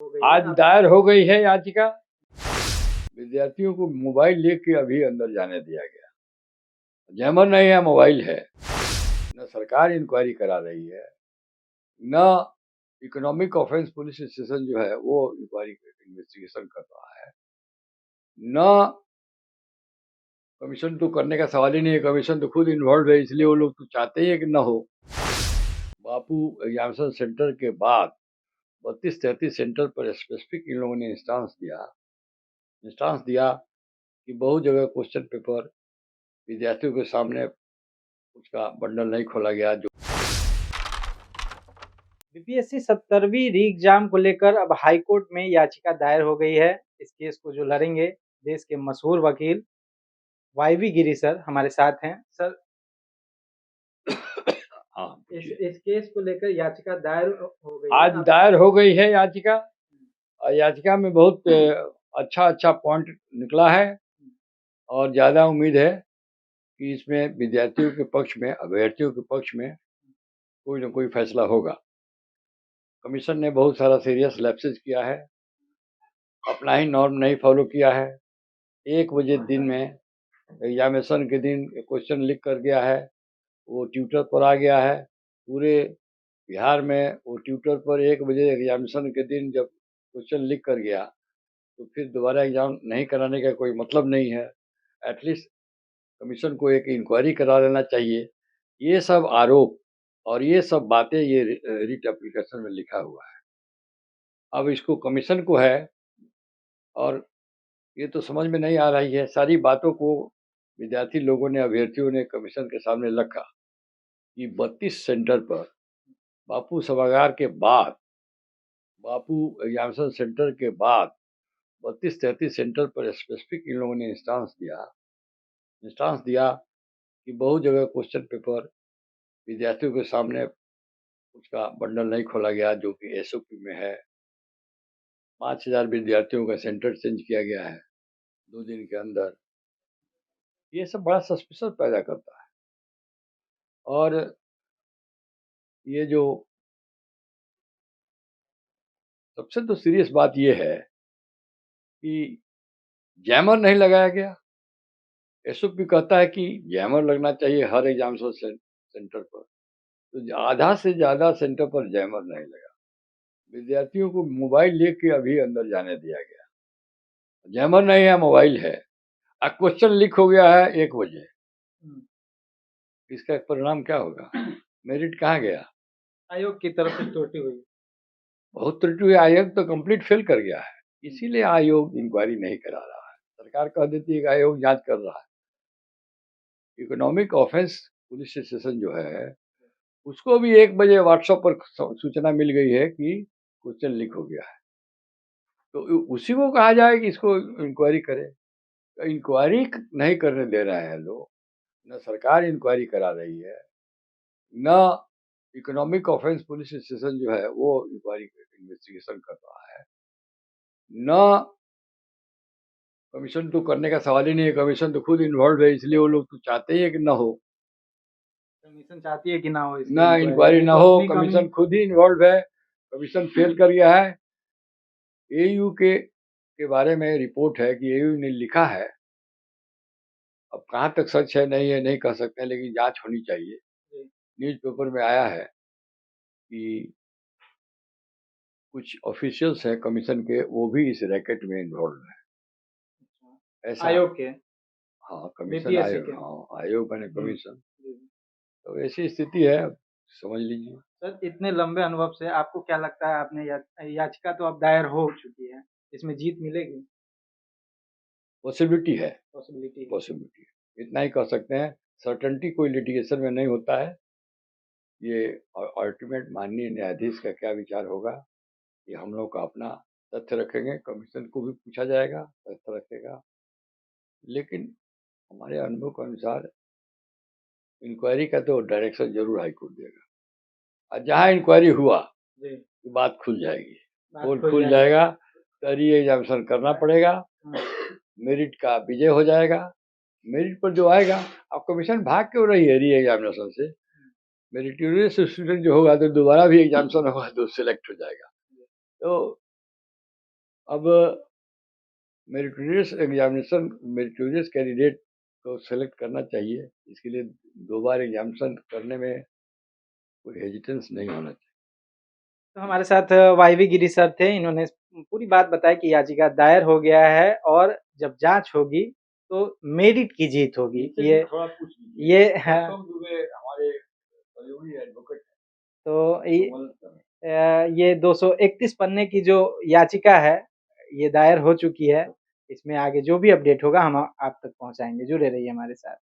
आज दायर हो गई है याचिका। विद्यार्थियों को मोबाइल लेके अभी अंदर जाने दिया गया। जैमर नहीं है, मोबाइल है। न सरकार इंक्वायरी करा रही है, न इकोनॉमिक ऑफेंस पुलिस स्टेशन जो है वो इंक्वायरी इन्वेस्टिगेशन कर रहा है, न कमीशन तो करने का सवाल ही नहीं है। कमीशन तो खुद इन्वॉल्व है, इसलिए वो लोग तो चाहते ही है कि न हो। बापू एग्जामिनेशन सेंटर के बाद 32-33 सेंटर पर स्पेसिफिक इन लोगों ने इंस्टांस दिया कि बहुत जगह क्वेश्चन पेपर विद्यार्थियों के सामने उसका बंडल नहीं खोला गया। जो बीपीएससी 70वीं री एग्जाम को लेकर अब हाई कोर्ट में याचिका दायर हो गई है। इस केस को जो लड़ेंगे देश के मशहूर वकील वाईवी गिरी सर हमारे साथ हैं। सर, हाँ, इस केस को लेकर याचिका दायर हो गई आज है। दायर हो गई है याचिका, और याचिका में बहुत अच्छा पॉइंट निकला है, और ज़्यादा उम्मीद है कि इसमें विद्यार्थियों के पक्ष में, अभ्यर्थियों के पक्ष में कोई न कोई फैसला होगा। कमीशन ने बहुत सारा सीरियस लैप्सेस किया है, अपना ही नॉर्म नहीं फॉलो किया है। 1 बजे दिन में एग्जामिनेशन के दिन क्वेश्चन लिख कर गया है, वो ट्यूटर पर आ गया है। पूरे बिहार में वो ट्यूटर पर 1 बजे एग्जामिनेशन के दिन जब क्वेश्चन लिख कर गया, तो फिर दोबारा एग्जाम नहीं कराने का कोई मतलब नहीं है। एटलीस्ट कमीशन को एक इंक्वायरी करा लेना चाहिए। ये सब आरोप और ये सब बातें ये रिट एप्लीकेशन में लिखा हुआ है। अब इसको कमीशन को है, और ये तो समझ में नहीं आ रही है। सारी बातों को विद्यार्थी लोगों ने, अभ्यर्थियों ने कमीशन के सामने रखा कि 32 सेंटर पर बापू सभागार के बाद, बापू एग्जामिनेशन सेंटर के बाद 32-33 सेंटर पर स्पेसिफिक इन लोगों ने इंस्टांस दिया कि बहुत जगह क्वेश्चन पेपर विद्यार्थियों के सामने उसका बंडल नहीं खोला गया, जो कि एसओपी में है। 5000 विद्यार्थियों का सेंटर चेंज किया गया है 2 दिन के अंदर। ये सब बड़ा सस्पिशन पैदा करता है। और ये जो सबसे तो सीरियस बात ये है कि जैमर नहीं लगाया गया। एसओपी कहता है कि जैमर लगना चाहिए हर एग्जामिनेशन सेंटर पर, तो आधा से ज़्यादा सेंटर पर जैमर नहीं लगा। विद्यार्थियों को मोबाइल लेके अभी अंदर जाने दिया गया। जैमर नहीं है, मोबाइल है। क्वेश्चन लीक हो गया है 1 बजे। इसका परिणाम क्या होगा? मेरिट कहाँ गया? आयोग की तरफ से त्रुटि हुई, बहुत त्रुटि हुई। आयोग तो कंप्लीट फेल कर गया है, इसीलिए आयोग इंक्वायरी नहीं करा रहा है। सरकार कह देती है कि आयोग जांच कर रहा है। इकोनॉमिक ऑफेंस पुलिस स्टेशन जो है, उसको भी 1 बजे व्हाट्सएप पर सूचना मिल गई है कि क्वेश्चन लीक हो गया है, तो उसी को कहा जाए कि इसको इंक्वायरी करे। तो इंक्वायरी नहीं करने दे रहे हैं लोग। न सरकार इंक्वायरी करा रही है, न इकोनॉमिक ऑफेंस पुलिस स्टेशन जो है वो इंक्वायरी इन्वेस्टिगेशन कर रहा है, न कमीशन तो करने का सवाल ही नहीं है। कमीशन तो खुद इन्वॉल्व है, इसलिए वो लोग तो चाहते ही है कि न हो। कमीशन चाहती है कि ना हो, ना इंक्वायरी ना हो, कमीशन खुद ही इन्वॉल्व है। कमीशन फेल कर गया है। एयू के बारे में रिपोर्ट है कि एयू ने लिखा है, अब कहाँ तक सच है नहीं कह सकते हैं, लेकिन जांच होनी चाहिए। न्यूज़पेपर में आया है कि कुछ ऑफिशियल्स हैं कमीशन के, वो भी इस रैकेट में इन्वॉल्व है। ऐसा आयोग के, हाँ, कमीशन आयोग, हाँ आयोग बने कमीशन। तो ऐसी स्थिति है, समझ लीजिए। सर, इतने लंबे अनुभव से आपको क्या लगता है, आपने याचिका तो अब दायर हो चुकी है, इसमें जीत मिलेगी? पॉसिबिलिटी है, पॉसिबिलिटी है, इतना ही कह सकते हैं। सर्टेनिटी कोई लिटिगेशन में नहीं होता है। ये अल्टीमेट माननीय न्यायाधीश का क्या विचार होगा, ये हम लोग का अपना तथ्य रखेंगे। कमीशन को भी पूछा जाएगा, तथ्य रखेगा। लेकिन हमारे अनुभव के अनुसार इंक्वायरी का तो डायरेक्शन जरूर हाई कोर्ट देगा, और जहाँ इंक्वायरी हुआ तो बात खुल जाएगी, पोल खुल जाएगा। तो री एग्जामिनेशन करना पड़ेगा, मेरिट का विजय हो जाएगा। मेरिट पर जो आएगा, अब कमीशन भाग क्यों रही है री एग्जामिनेशन से? मेरिटोरियस स्टूडेंट जो होगा तो दोबारा भी एग्जामिनेशन होगा तो सिलेक्ट हो जाएगा। तो अब मेरिटोरियस कैंडिडेट को सेलेक्ट करना चाहिए। इसके लिए 2 बार एग्जामिनेशन करने में कोई हेजिटेंस नहीं होना चाहिए। तो हमारे साथ वाईवी गिरी सर थे, इन्होंने पूरी बात बताई कि याचिका दायर हो गया है और जब जांच होगी तो मेरिट की जीत होगी। ये थोड़ा पूछ लीजिए। ये अशोक दुबे हमारे सहयोगी एडवोकेट हैं। तो मदद कर रहे हैं। ये 231 पन्ने की जो याचिका है, ये दायर हो चुकी है। इसमें आगे जो भी अपडेट होगा हम आप तक पहुँचाएँगे। जुड़े रहिए हमारे साथ।